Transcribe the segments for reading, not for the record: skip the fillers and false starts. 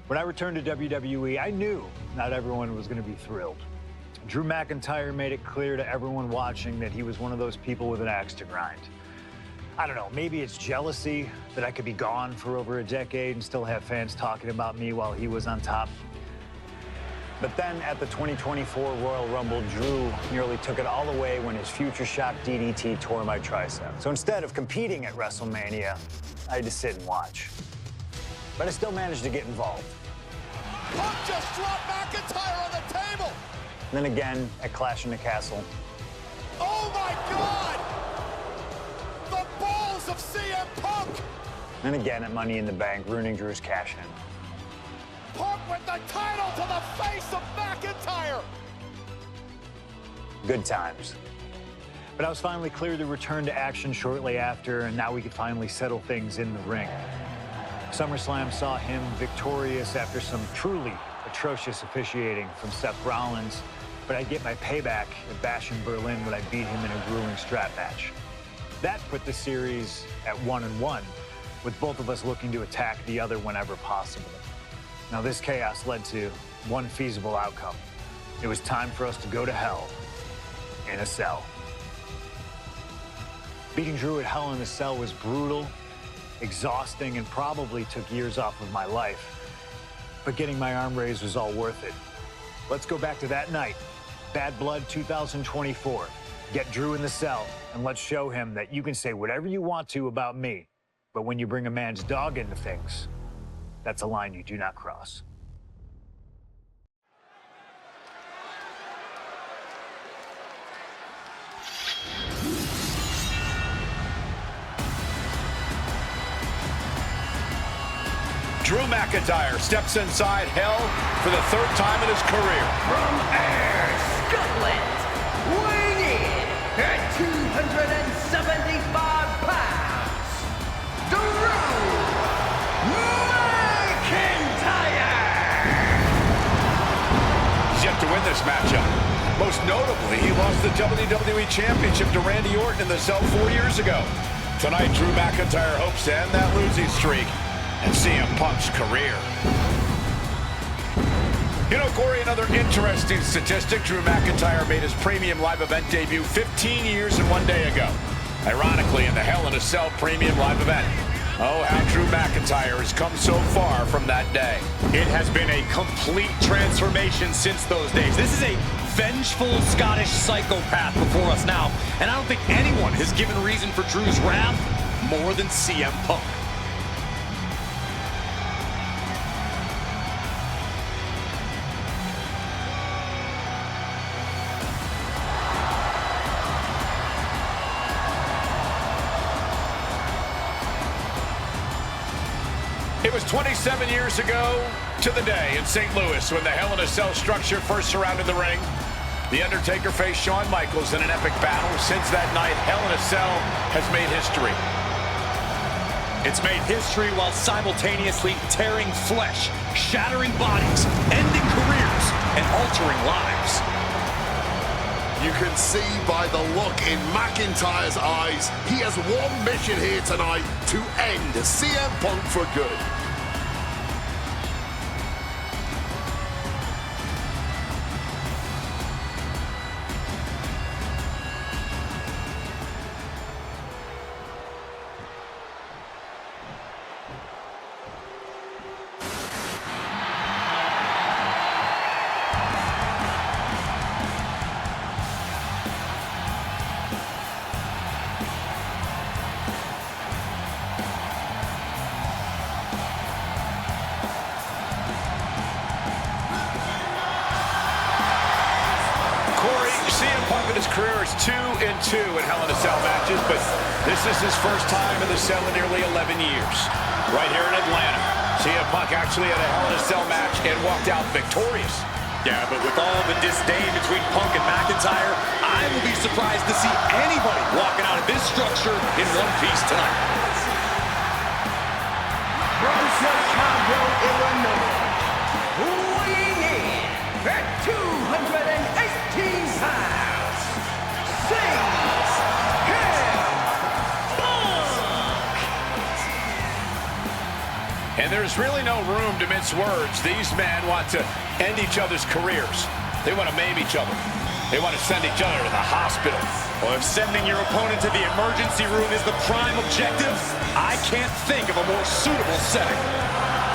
When I returned to WWE, I knew not everyone was going to be thrilled. Drew McIntyre made it clear to everyone watching that he was one of those people with an axe to grind. I don't know, maybe it's jealousy that I could be gone for over a decade and still have fans talking about me while he was on top. But then at the 2024 Royal Rumble, Drew nearly took it all away when his Future Shock DDT tore my tricep. So instead of competing at WrestleMania, I had to sit and watch. But I still managed to get involved. Punk just dropped McIntyre on the table! And then again at Clash in the Castle. Oh my God! The balls of CM Punk! And again at Money in the Bank, ruining Drew's cash-in. Punk with the title to the face of McIntyre! Good times. But I was finally cleared to return to action shortly after, and now we could finally settle things in the ring. SummerSlam saw him victorious after some truly atrocious officiating from Seth Rollins, but I'd get my payback at Bash in Berlin when I beat him in a grueling strap match. That put the series at 1-1, with both of us looking to attack the other whenever possible. Now, this chaos led to one feasible outcome. It was time for us to go to Hell in a Cell. Beating Drew at Hell in a Cell was brutal, exhausting, and probably took years off of my life. But getting my arm raised was all worth it. Let's go back to that night, Bad Blood 2024. Get Drew in the cell, and let's show him that you can say whatever you want to about me, but when you bring a man's dog into things, that's a line you do not cross. Drew McIntyre steps inside Hell for the third time in his career. From Ayr, Scotland, weighing in at 275 pounds, Drew McIntyre! He's yet to win this matchup. Most notably, he lost the WWE Championship to Randy Orton in the Cell 4 years ago. Tonight, Drew McIntyre hopes to end that losing streak and CM Punk's career. You know, Corey, another interesting statistic. Drew McIntyre made his premium live event debut 15 years and 1 day ago. Ironically, in the Hell in a Cell premium live event. Oh, how Drew McIntyre has come so far from that day. It has been a complete transformation since those days. This is a vengeful Scottish psychopath before us now, and I don't think anyone has given reason for Drew's wrath more than CM Punk. It was 27 years ago to the day in St. Louis when the Hell in a Cell structure first surrounded the ring. The Undertaker faced Shawn Michaels in an epic battle. Since that night, Hell in a Cell has made history. It's made history while simultaneously tearing flesh, shattering bodies, ending careers, and altering lives. You can see by the look in McIntyre's eyes, he has one mission here tonight: to end CM Punk for good. His career is 2-2 in Hell in a Cell matches, but this is his first time in the Cell in nearly 11 years. Right here in Atlanta, CM Punk actually had a Hell in a Cell match and walked out victorious. Yeah, but with all the disdain between Punk and McIntyre, I will be surprised to see anybody walking out of this structure in one piece tonight. From Chicago, Illinois, weighing in at 218 pounds, And there's really no room to mince words. These men want to end each other's careers. They want to maim each other. They want to send each other to the hospital. Well, if sending your opponent to the emergency room is the prime objective, I can't think of a more suitable setting.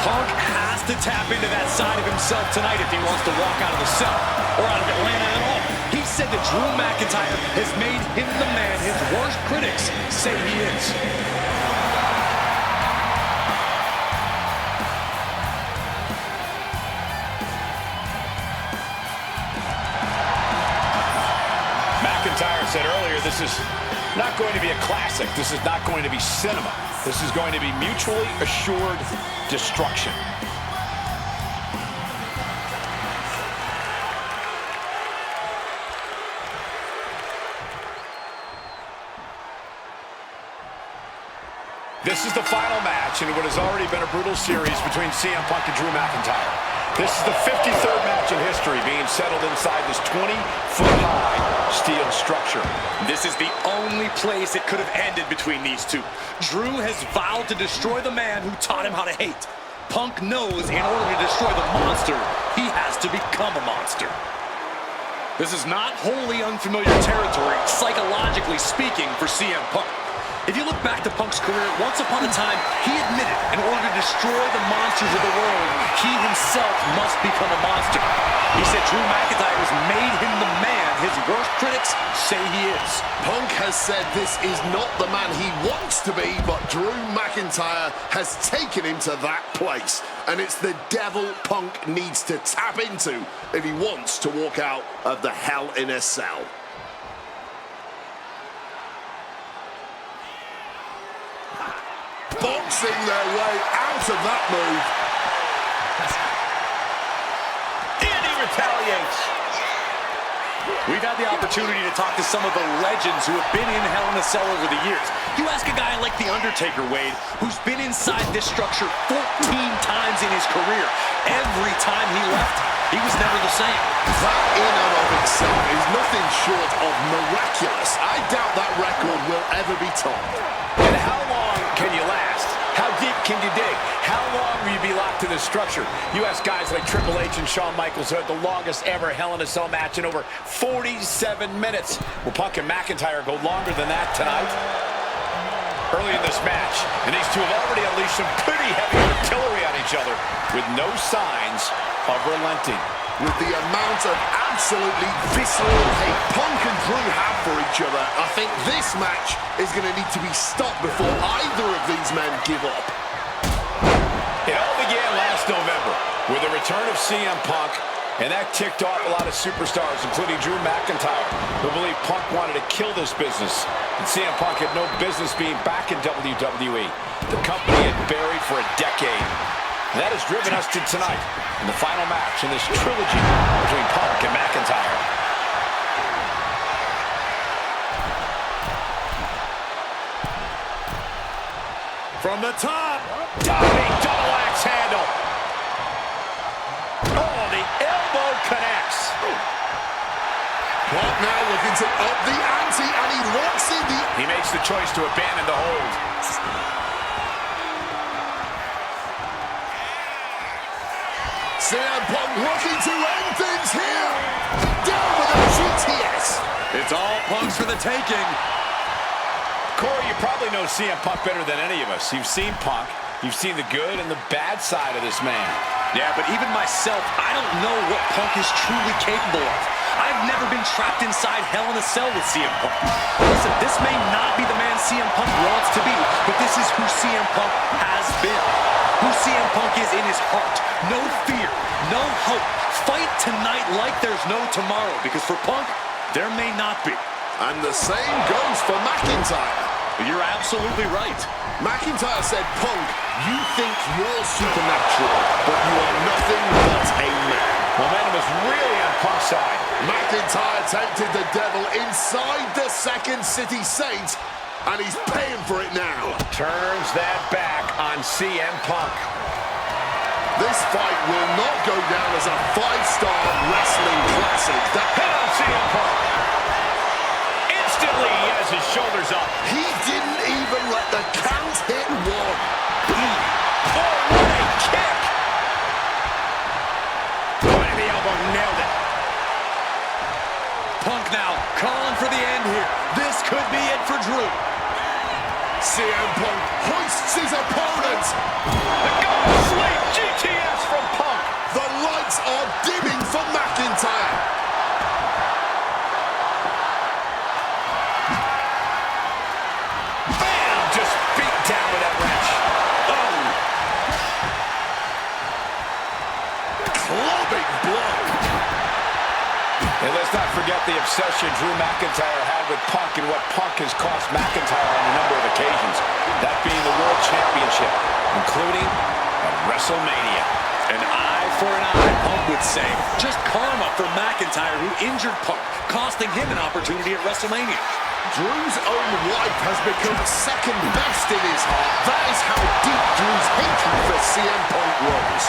Punk has to tap into that side of himself tonight if he wants to walk out of the cell, or out of Atlanta at all. He said that Drew McIntyre has made him the man his worst critics say he is. McIntyre said earlier, this is not going to be a classic. This is not going to be cinema. This is going to be mutually assured destruction. This is the final match in what has already been a brutal series between CM Punk and Drew McIntyre. This is the 53rd match in history being settled inside this 20-foot-high steel structure. This is the only place it could have ended between these two. Drew has vowed to destroy the man who taught him how to hate. Punk knows in order to destroy the monster, he has to become a monster. This is not wholly unfamiliar territory, psychologically speaking, for CM Punk. If you look back to Punk's career, once upon a time, he admitted in order to destroy the monsters of the world, he himself must become a monster. He said Drew McIntyre has made him the man his worst critics say he is. Punk has said this is not the man he wants to be, but Drew McIntyre has taken him to that place. And it's the devil Punk needs to tap into if he wants to walk out of the Hell in a Cell. Boxing their way out of that move. And he retaliates. We've had the opportunity to talk to some of the legends who have been in Hell in a Cell over the years. You ask a guy like The Undertaker, Wade, who's been inside this structure 14 times in his career. Every time he left, he was never the same. That in and of itself is nothing short of miraculous. I doubt that record will ever be topped. And how long can you last? How deep can you dig? How long will you be locked in this structure? You ask guys like Triple H and Shawn Michaels who had the longest ever Hell in a Cell match in over 47 minutes. Will Punk and McIntyre go longer than that tonight? Early in this match, and these two have already unleashed some pretty heavy artillery on each other with no signs of relenting. With the amount of absolutely visceral hate Punk and Drew have for each other, I think this match is going to need to be stopped before either of these men give up. It all began last November with the return of CM Punk, and that ticked off a lot of superstars, including Drew McIntyre, who believed Punk wanted to kill this business, and CM Punk had no business being back in WWE. The company had buried for a decade. And that has driven us to tonight in the final match in this trilogy between Punk and McIntyre. From the top, Diving double axe handle. Oh, the elbow connects. Punk now looking to up the ante, and he locks in the... He makes the choice to abandon the hold. CM Punk looking to end things here. Down with a GTS. it's all Punk's for the taking. Corey, you probably know CM Punk better than any of us. You've seen Punk. You've seen the good and the bad side of this man. Yeah, but even myself, I don't know what Punk is truly capable of. I've never been trapped inside Hell in a Cell with CM Punk. Listen, this may not be the man CM Punk wants to be, but this is who CM Punk has been. Who CM Punk is in his heart. No fear, no hope. Fight tonight like there's no tomorrow, because for Punk, there may not be. And the same goes for McIntyre. You're absolutely right. McIntyre said, Punk, you think you're supernatural, but you are nothing but a man. Momentum is really on Punk's side. McIntyre tempted the devil inside the Second City Saint, and he's paying for it now. Turns that back on CM Punk. This fight will not go down as a 5-star wrestling classic. The Hit on CM Punk. Instantly, he has his shoulders up. He didn't even let the count hit one. Oh, what a sleep. CM Punk hoists his opponent. The go to sleep GTS from Punk. The lights are dimming for McIntyre. Bam! Just beat down with that wrench. Oh! Clubbing blow. And let's not forget the obsession Drew McIntyre had with Punk and what Punk has cost McIntyre on a number of occasions. That being the World Championship, including at WrestleMania. An eye for an eye, Punk would say. Just karma for McIntyre, who injured Punk, costing him an opportunity at WrestleMania. Drew's own wife has become second best in his heart. That is how deep Drew's hatred for CM Punk runs.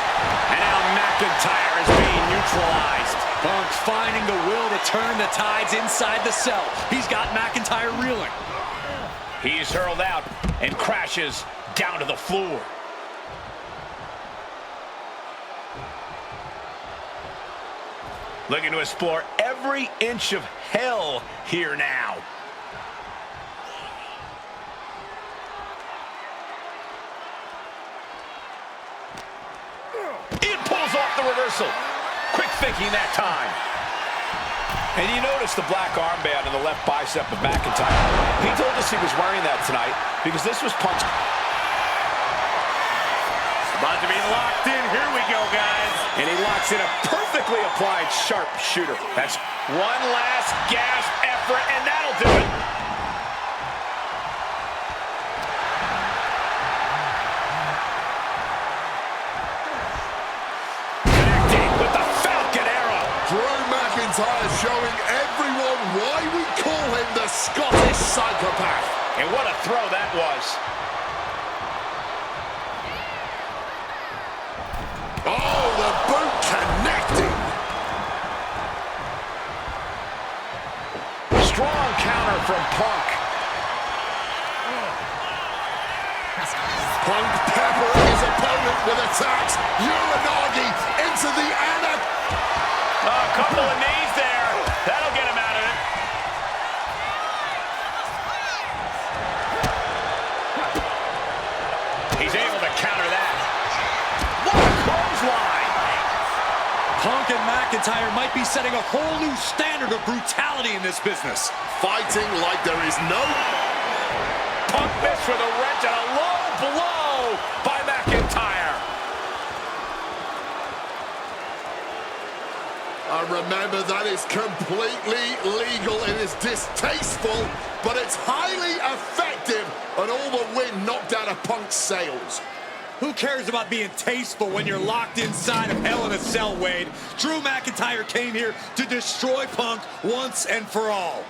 And now McIntyre is being neutralized. Punk finding the will to turn the tides inside the cell. He's got McIntyre reeling. He's hurled out and crashes down to the floor. Looking to explore every inch of hell here now. It pulls off the reversal. Quick thinking that time. And you notice the black armband on the left bicep of McIntyre. He told us he was wearing that tonight because this was Punk's. About to be locked in. Here we go, guys. And he locks in a perfectly applied sharpshooter. That's one last gasp effort, and that'll do it. Connecting with the Falcon Arrow. Drew McIntyre showing everyone why we call him the Scottish Psychopath. And what a throw that was. Oh, the boot connecting. Strong counter from Punk. Punk peppering his opponent with attacks. Uranagi into the Anna. A couple of knees there. That'll get him out of it. He's able to counter that. What a clothesline! Punk and McIntyre might be setting a whole new standard of brutality in this business. Fighting like there is no... Punk missed with a wrench and a low blow by McIntyre. And remember, that is completely legal. It is distasteful, but it's highly effective. And all the wind knocked out of Punk's sails. Who cares about being tasteful when you're locked inside of Hell in a Cell, Wade? Drew McIntyre came here to destroy Punk once and for all.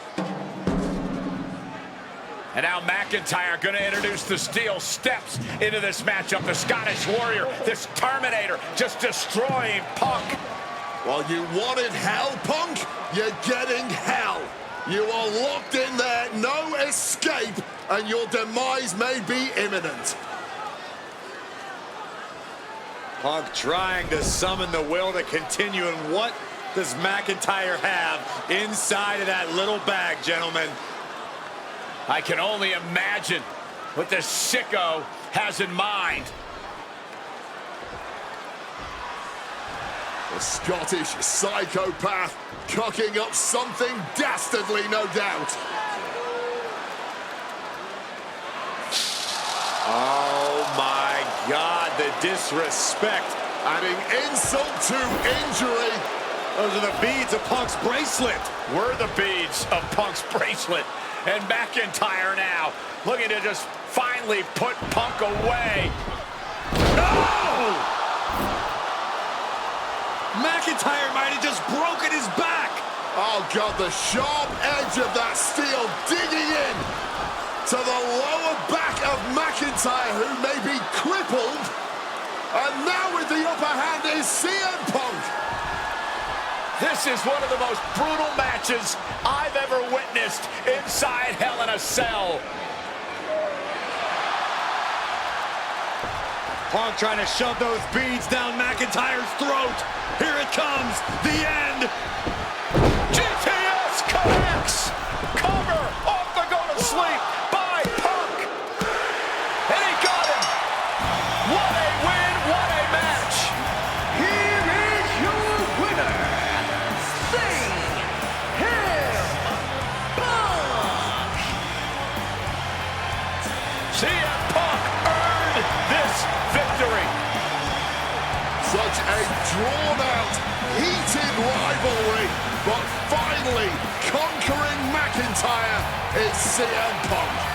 And now McIntyre going to introduce the steel steps into this matchup. The Scottish Warrior, this Terminator, just destroying Punk. Well, you wanted hell, Punk? You're getting hell. You are locked in there, no escape, and your demise may be imminent. Punk trying to summon the will to continue, and what does McIntyre have inside of that little bag, gentlemen? I can only imagine what this sicko has in mind. The Scottish Psychopath cocking up something dastardly, no doubt. Oh my God, the disrespect. Adding insult to injury. Those are the beads of Punk's bracelet. Were the beads of Punk's bracelet. And McIntyre now looking to just finally put Punk away. No! McIntyre might have just broken his back. Oh, God, the sharp edge of that steel digging in to the lower back of McIntyre, who may be crippled. And now with the upper hand is CM Punk. This is one of the most brutal matches I've ever witnessed inside Hell in a Cell. Punk trying to shove those beads down McIntyre's throat. Here it comes, the end. GTS connects. Cover off the go to sleep by drawn-out, heated rivalry, but finally conquering McIntyre is CM Punk.